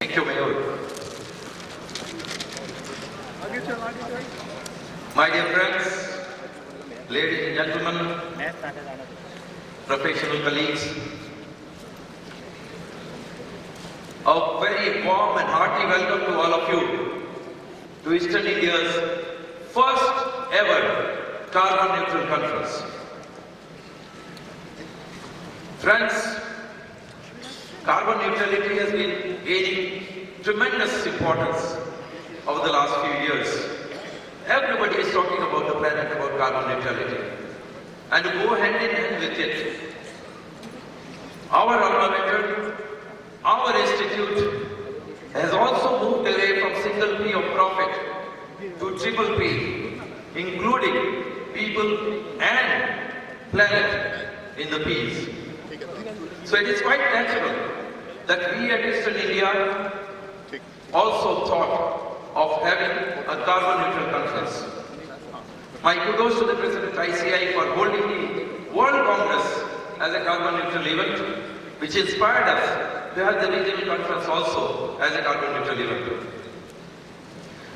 Thank you, Mayor. My dear friends, ladies and gentlemen, professional colleagues, a very warm and hearty welcome to all of you to Eastern India's first ever carbon neutral conference. Friends, carbon neutrality has been gaining tremendous importance over the last few years. Everybody is talking about the planet, about carbon neutrality. And to go hand in hand with it, our alma mater, our institute has also moved away from single P of profit to triple P, including people and planet in the P's. So it is quite natural that we at Eastern India also thought of having a carbon neutral conference. My kudos to the President ICAI for holding the World Congress as a carbon neutral event, which inspired us to have the regional conference also as a carbon neutral event.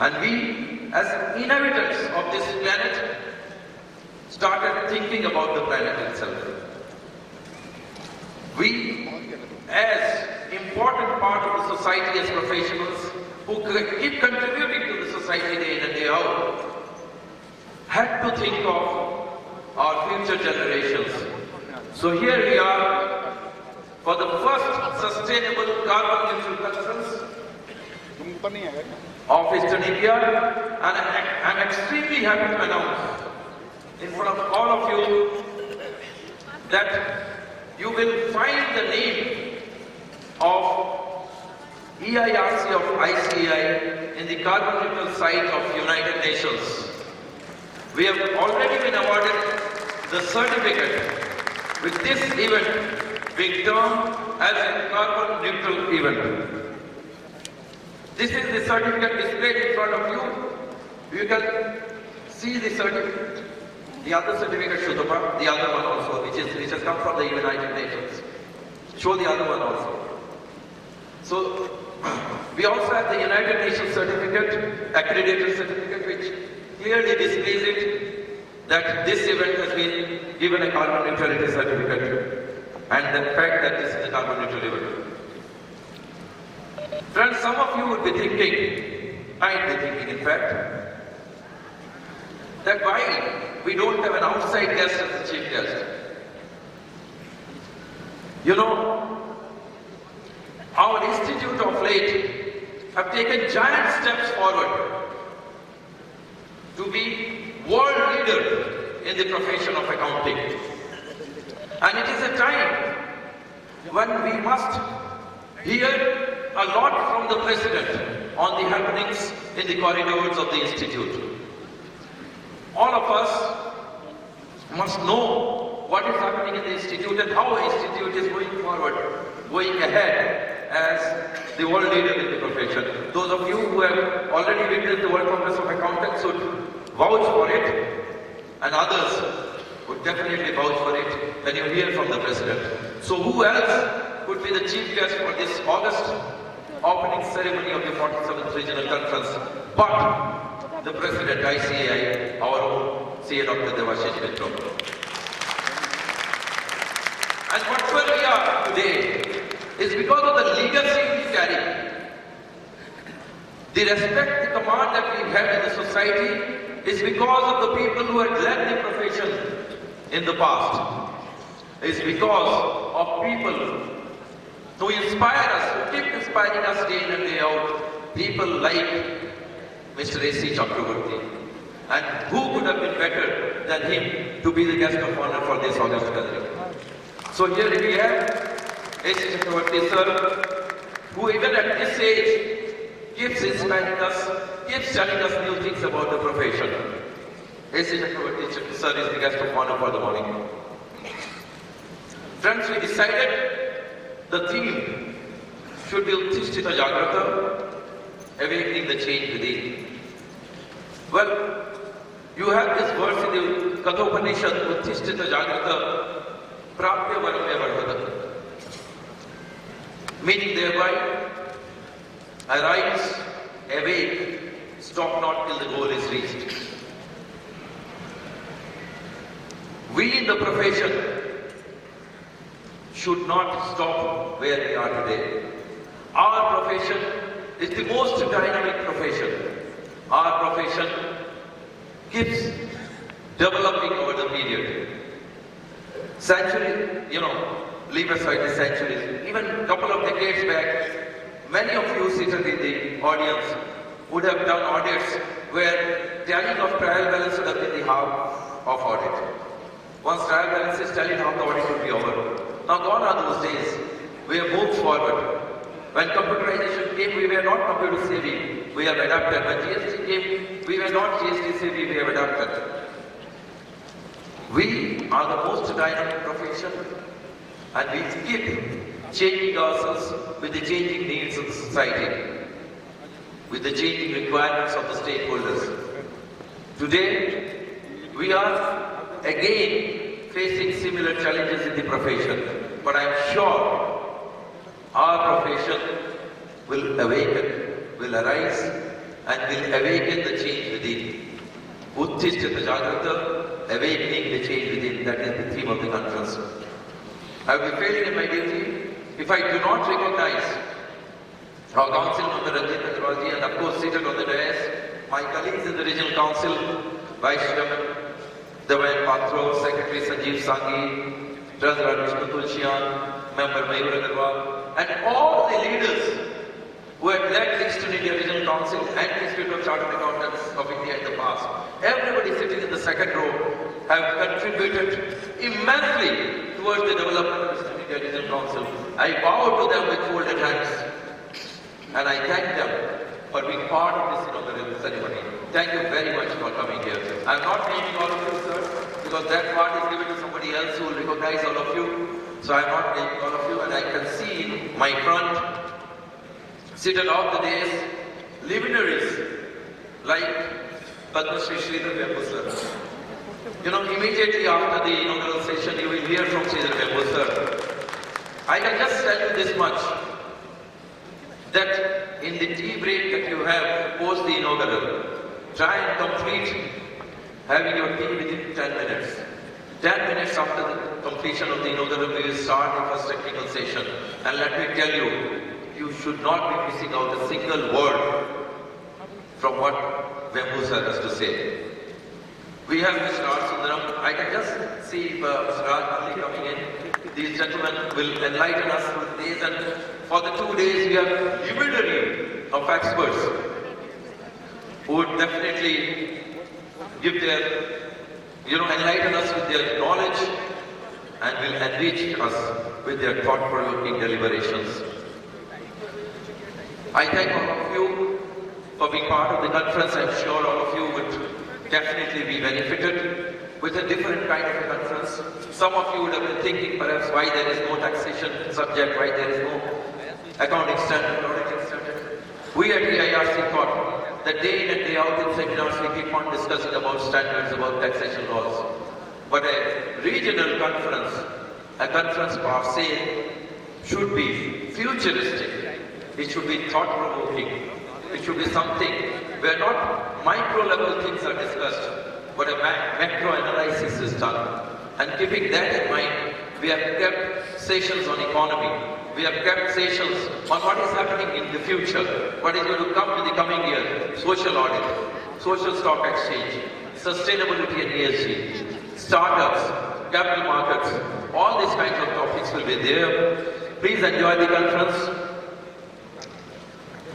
And we, as inhabitants of this planet, started thinking about the planet itself. We, as important part of the society as professionals, who keep contributing to the society day in and day out, had to think of our future generations. So here we are for the first sustainable carbon neutral conference of Eastern India, and I'm extremely happy to announce in front of all of you that you will find the name of EIRC of ICAI in the carbon neutral site of United Nations. We have already been awarded the certificate with this event being termed as a carbon neutral event. This is the certificate displayed in front of you. You can see the certificate. The other certificate, Shudhapa, the other one also, which has come from the United Nations. Show the other one also. So, we also have the United Nations certificate, accredited certificate, which clearly displays it that this event has been given a carbon neutrality certificate, and the fact that this is a carbon neutral event. Friends, some of you would be thinking, might be thinking in fact, that why we don't have an outside guest as the chief guest. You know, our institute of late have taken giant steps forward to be world leader in the profession of accounting. And it is a time when we must hear a lot from the President on the happenings in the corridors of the institute. All of us must know what is happening in the institute and how the institute is going forward, going ahead as the world leader in the profession. Those of you who have already witnessed the World Congress of Accountants should vouch for it, and others would definitely vouch for it when you hear from the President. So who else could be the chief guest for this August opening ceremony of the 47th Regional Conference but the President ICAI, our own CA Dr. Devashish Mitra. And whatever we are today is because of the legacy we carry. The respect, the command that we have in the society is because of the people who had led the profession in the past. It's because of people who inspire us, who keep inspiring us day in and day out. People like Mr. A.C. Chakravarti. And who could have been better than him to be the guest of honor for this August gathering? So here we have A.C. Chakravarti sir, who even at this age keeps inspiring us, keeps telling us new things about the profession. A.C. Chakravarti sir is the guest of honor for the morning. Friends, we decided the theme should be Uttishtita Jagrata, awakening the change within. Well, you have this verse in the Kathopanishad, Uttishtita Jagrata, Prapya Varamya Vardhata. Meaning thereby, Arise, awake, stop not till the goal is reached. We in the profession should not stop where we are today. Our profession is the most dynamic profession. Our profession keeps developing over the period. Century, leave aside the centuries. Even a couple of decades back, many of you seated in the audience would have done audits where tallying of trial balance would have been the half of audit. Once trial balance is tallied, half the audit will be over. Now gone are those days. We have moved forward. When computerization came, we were not computer savvy. We have adapted. When GST came, we were not GST savvy. We have adapted. We are the most dynamic profession, and we keep changing ourselves with the changing needs of the society, with the changing requirements of the stakeholders. Today, we are again facing similar challenges in the profession, but I am sure our profession will awaken, will arise, and will awaken the change within. Uttishthita Jagrata, awakening the change within. That is the theme of the conference. I will be failing in my duty if I do not recognize our council member Ranjit Agarwalji, and of course seated on the dais, my colleagues in the regional council, Vice Chairman Devayan Patwa, Secretary Sanjeev Sanghi, Rajarhat Vishnu Tulsiyan, Member Mayur Agarwal, and all the leaders who had led the Eastern India Regional Council and the Institute of Chartered Accountants of India in the past. Everybody sitting in the second row have contributed immensely towards the development of the Eastern India Regional Council. I bow to them with folded hands, and I thank them for being part of this inaugural ceremony. Thank you very much for coming here. I am not naming all of you, sir, because that part is given to somebody else who will recognize all of you. So I am not naming all of you, and I can see in my front, seated off the days, luminaries like Padma Shri Sridhar Vembu sir. Immediately after the inaugural session, you will hear from Sridhar Vembu sir. I can just tell you this much, that in the tea break that you have post the inaugural, try and complete having your tea within 10 minutes. 10 minutes after the completion of the inaugural, we will start the first technical session. And let me tell you, you should not be missing out a single word from what Vembu sir has to say. We have Mr. R. Sundaram. I can just see Mr. Ravi coming in. These gentlemen will enlighten us for the days, and for the 2 days we have luminary of experts who would definitely give their, enlighten us with their knowledge and will enrich us with their thought-provoking deliberations. I thank all of you for being part of the conference. I am sure all of you would definitely be benefited with a different kind of a conference. Some of you would have been thinking perhaps why there is no taxation subject, why there is no accounting standard, auditing standard. We at EIRC thought that day in and day out in seminars we keep on discussing about standards, about taxation laws. But a regional conference, a conference per se, should be futuristic. It should be thought-provoking. It should be something where not micro-level things are discussed, but a macro analysis is done. And keeping that in mind, we have kept sessions on economy. We have kept sessions on what is happening in the future, what is going to come in the coming year, social audit, social stock exchange, sustainability and ESG, startups, capital markets, all these kinds of topics will be there. Please enjoy the conference.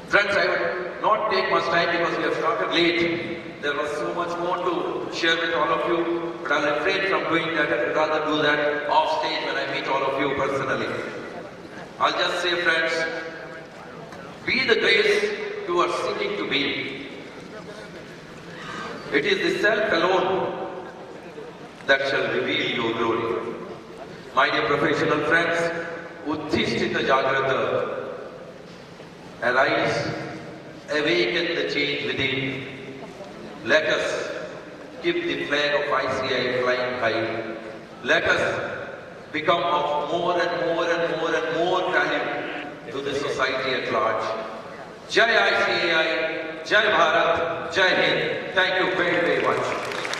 Friends, I would not take much time because we have started late. There was so much more to share with all of you, but I'll refrain from doing that. I would rather do that off stage when I meet all of you personally. I'll just say, friends, be the grace you are seeking to be. It is the self alone that shall reveal your glory. My dear professional friends, Uttishthita Jagrata, arise, awaken the change within. Let us keep the flag of ICAI flying high. Let us become of more and more and more and more value to the society at large. Jai ICAI, Jai Bharat, Jai Hind. Thank you very, very much.